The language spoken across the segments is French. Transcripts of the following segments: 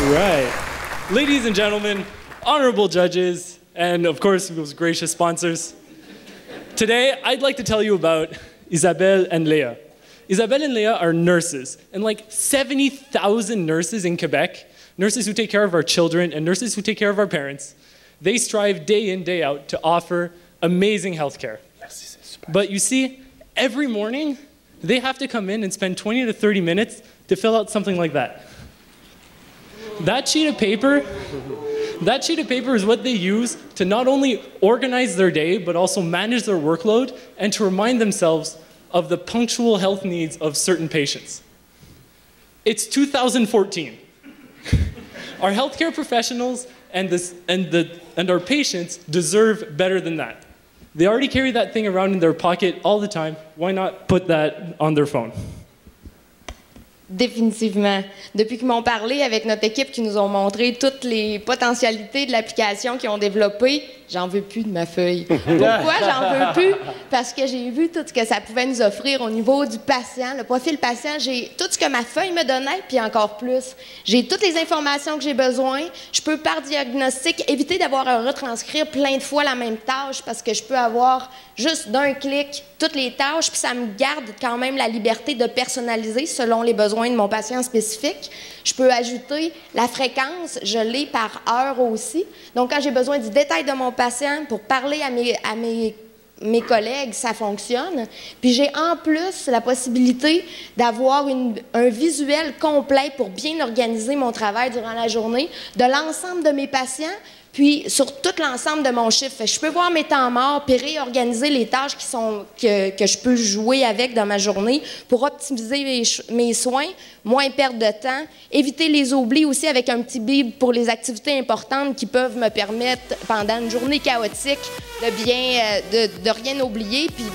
Right. Ladies and gentlemen, honorable judges, and of course, those gracious sponsors. Today, I'd like to tell you about Isabelle and Léa. Isabelle and Léa are nurses, and like 70,000 nurses in Quebec, nurses who take care of our children and nurses who take care of our parents, they strive day in, day out to offer amazing healthcare. But you see, every morning, they have to come in and spend 20 to 30 minutes to fill out something like that. That sheet of paper is what they use to not only organize their day, but also manage their workload and to remind themselves of the punctual health needs of certain patients. It's 2014. Our healthcare professionals and our patients deserve better than that. They already carry that thing around in their pocket all the time. Why not put that on their phone? Définitivement. Depuis qu'ils m'ont parlé avec notre équipe, qui nous ont montré toutes les potentialités de l'application qu'ils ont développée, j'en veux plus de ma feuille. Pourquoi j'en veux plus? Parce que j'ai vu tout ce que ça pouvait nous offrir au niveau du patient, le profil patient. J'ai tout ce que ma feuille me donnait, puis encore plus. J'ai toutes les informations que j'ai besoin. Je peux, par diagnostic, éviter d'avoir à retranscrire plein de fois la même tâche parce que je peux avoir juste d'un clic toutes les tâches, puis ça me garde quand même la liberté de personnaliser selon les besoins de mon patient spécifique. Je peux ajouter la fréquence, je l'ai par heure aussi. Donc, quand j'ai besoin du détail de mon patient pour parler à mes collègues, ça fonctionne. Puis j'ai en plus la possibilité d'avoir un visuel complet pour bien organiser mon travail durant la journée de l'ensemble de mes patients, puis sur tout l'ensemble de mon chiffre. Fait que je peux voir mes temps morts puis réorganiser les tâches que je peux jouer avec dans ma journée pour optimiser mes soins, moins perdre de temps, éviter les oublis aussi avec un petit bip pour les activités importantes qui peuvent me permettre, pendant une journée chaotique, de rien oublier puis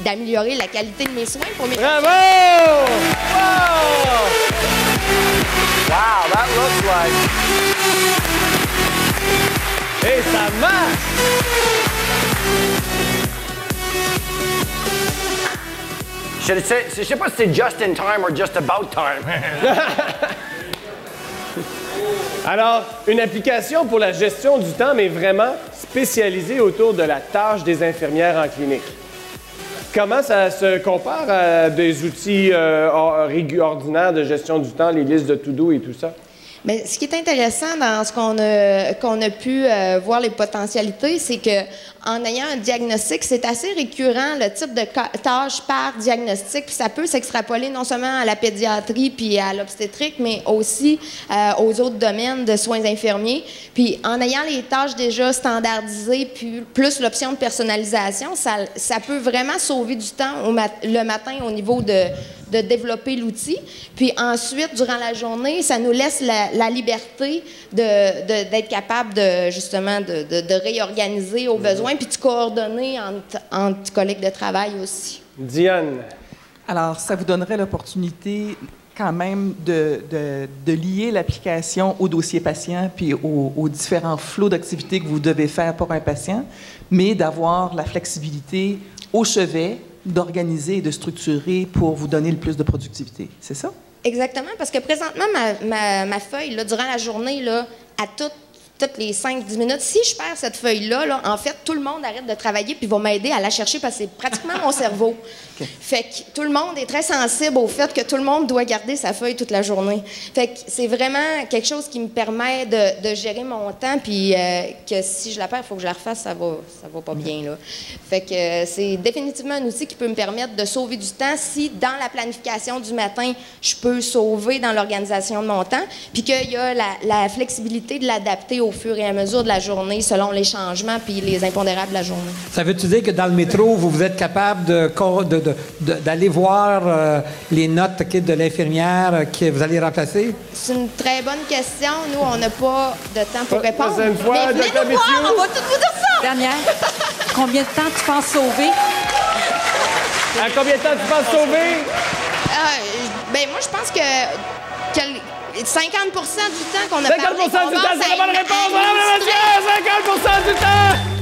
d'améliorer la qualité de mes soins pour mes patients. Bravo! Wow! Wow, that looks like... Hey, ça marche! Je sais pas si c'est just in time or just about time. Alors, une application pour la gestion du temps, mais vraiment spécialisée autour de la tâche des infirmières en clinique. Comment ça se compare à des outils ordinaires de gestion du temps, les listes de to-do et tout ça? Mais ce qui est intéressant dans ce qu'on a pu voir les potentialités, c'est que en ayant un diagnostic, c'est assez récurrent le type de tâche par diagnostic, puis ça peut s'extrapoler non seulement à la pédiatrie puis à l'obstétrique, mais aussi aux autres domaines de soins infirmiers. Puis en ayant les tâches déjà standardisées, puis plus l'option de personnalisation, ça peut vraiment sauver du temps le matin au niveau de développer l'outil. Puis ensuite, durant la journée, ça nous laisse la liberté d'être capable de réorganiser aux besoins puis de coordonner entre collègues de travail aussi. Diane. Alors, ça vous donnerait l'opportunité quand même de lier l'application au dossier patient puis aux différents flots d'activités que vous devez faire pour un patient, mais d'avoir la flexibilité au chevet d'organiser et de structurer pour vous donner le plus de productivité. C'est ça? Exactement, parce que présentement, ma feuille, là, durant la journée, là, à toutes les 5-10 minutes, si je perds cette feuille-là, en fait, tout le monde arrête de travailler puis va m'aider à la chercher parce que c'est pratiquement mon cerveau. Okay. Fait que tout le monde est très sensible au fait que tout le monde doit garder sa feuille toute la journée. Fait que c'est vraiment quelque chose qui me permet de gérer mon temps puis que si je la perds, il faut que je la refasse, ça va pas bien, là. Fait que c'est définitivement un outil qui peut me permettre de sauver du temps si, dans la planification du matin, je peux sauver dans l'organisation de mon temps puis qu'il y a la flexibilité de l'adapter au fur et à mesure de la journée selon les changements puis les impondérables de la journée. Ça veut-tu dire que dans le métro, vous êtes capable d'aller voir les notes de l'infirmière que vous allez remplacer? C'est une très bonne question. Nous, on n'a pas de temps pour répondre. Mais venez nous voir, on va tout vous dire ça! Dernière, combien de temps tu penses sauver? À combien de temps tu penses sauver? Ben moi, je pense que 50% du temps qu'on a parlé... 50% du temps, c'est la bonne réponse! Madame la monsieur! 50% du temps!